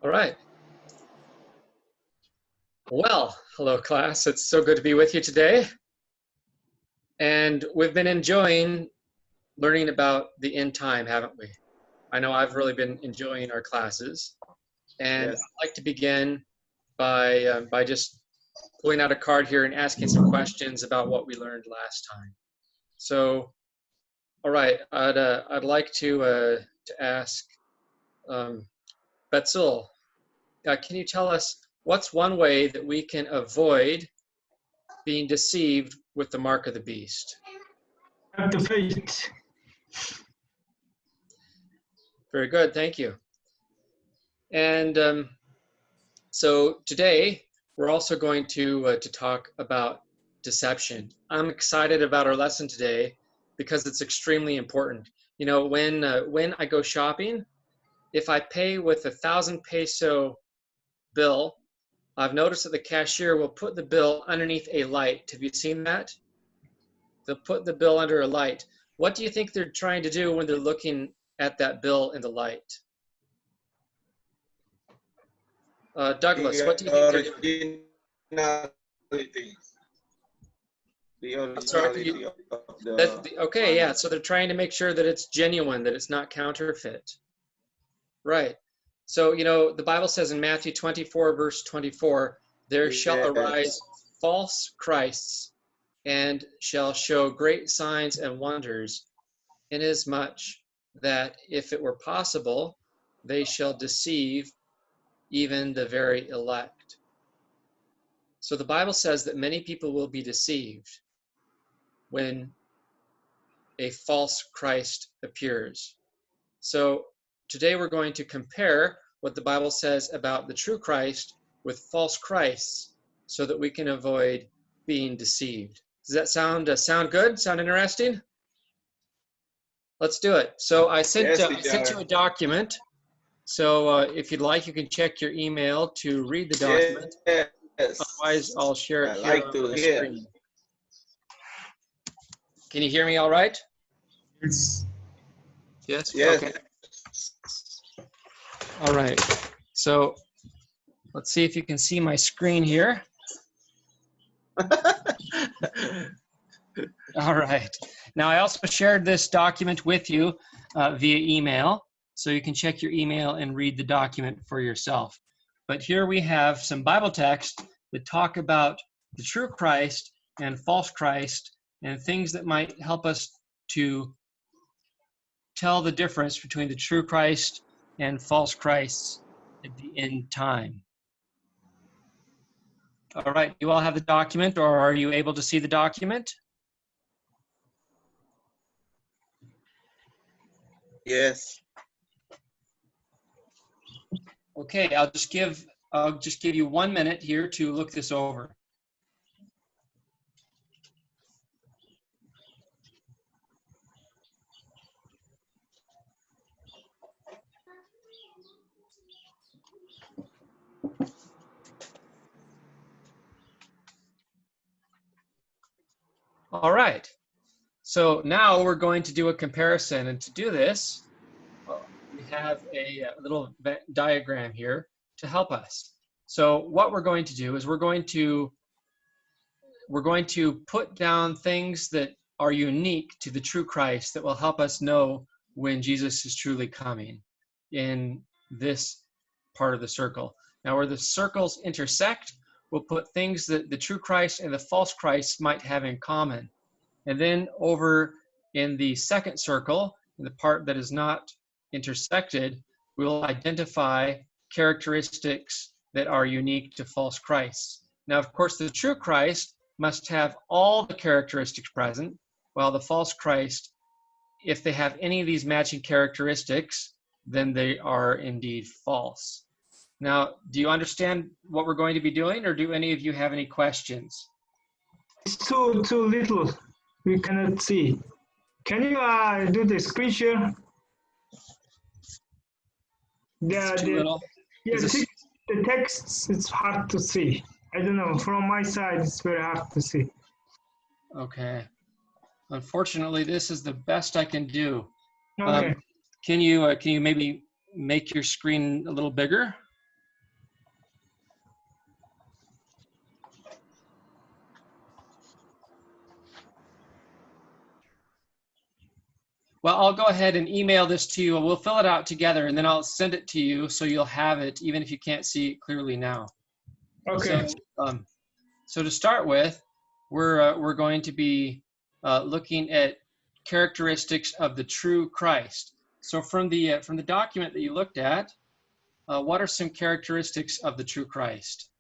All right. Well, hello class. It's so good to be with you today. And we've been enjoying learning about the end time, haven't we? I know I've really been enjoying our classes. And Yes. I'd like to begin by just pulling out a card here and asking some questions about what we learned last time. So, all right, I'd like to ask Betzel, can you tell us what's one way that we can avoid being deceived with the mark of the beast? Have the faith. Very good, thank you. And so today we're also going to talk about deception. I'm excited about our lesson today because it's extremely important. You know, when I go shopping, if I pay with 1,000 peso bill, I've noticed that the cashier will put the bill underneath a light. Have you seen that? They'll put the bill under a light. What do you think they're trying to do when they're looking at that bill in the light? Douglas, what do you think they're doing? The originality of the okay, yeah, so they're trying to make sure that it's genuine, that it's not counterfeit. Right. So, you know, the Bible says in Matthew 24, verse 24, there shall arise false Christs and shall show great signs and wonders, inasmuch that if it were possible, they shall deceive even the very elect. So the Bible says that many people will be deceived when a false Christ appears. So today we're going to compare what the Bible says about the true Christ with false Christs so that we can avoid being deceived. Does that sound good? Sound interesting? Let's do it. So I sent you a document. So if you'd like, you can check your email to read the document. Yes. Otherwise, I'll share it I here like on to the hear. screen. Can you hear me all right? Yes. Yes? Yes. Okay. All right. So let's see if you can see my screen here. All right. Now, I also shared this document with you via email, so you can check your email and read the document for yourself. But here we have some Bible texts that talk about the true Christ and false Christ and things that might help us to tell the difference between the true Christ and false Christs at the end time. All right, you all have the document, or are you able to see the document? Yes. Okay, I'll just give you 1 minute here to look this over. All right, so now we're going to do a comparison, and to do this, we have a little diagram here to help us. So what we're going to do is we're going to put down things that are unique to the true Christ that will help us know when Jesus is truly coming in this part of the circle. Now, where the circles intersect, we'll put things that the true Christ and the false Christ might have in common. And then over in the second circle, in the part that is not intersected, we'll identify characteristics that are unique to false Christs. Now, of course, the true Christ must have all the characteristics present, while the false Christ, if they have any of these matching characteristics, then they are indeed false. Now, do you understand what we're going to be doing, or do any of you have any questions? It's too little. We cannot see. Can you do the screen share? It's too little. Yeah, Is this- the text, it's hard to see. I don't know. From my side, it's very hard to see. Okay. Unfortunately, this is the best I can do. Okay. Can you maybe make your screen a little bigger? Well, I'll go ahead and email this to you. We'll fill it out together, and then I'll send it to you so you'll have it, even if you can't see it clearly now. Okay. So to start with, we're going to be looking at characteristics of the true Christ. So from the document that you looked at, what are some characteristics of the true Christ?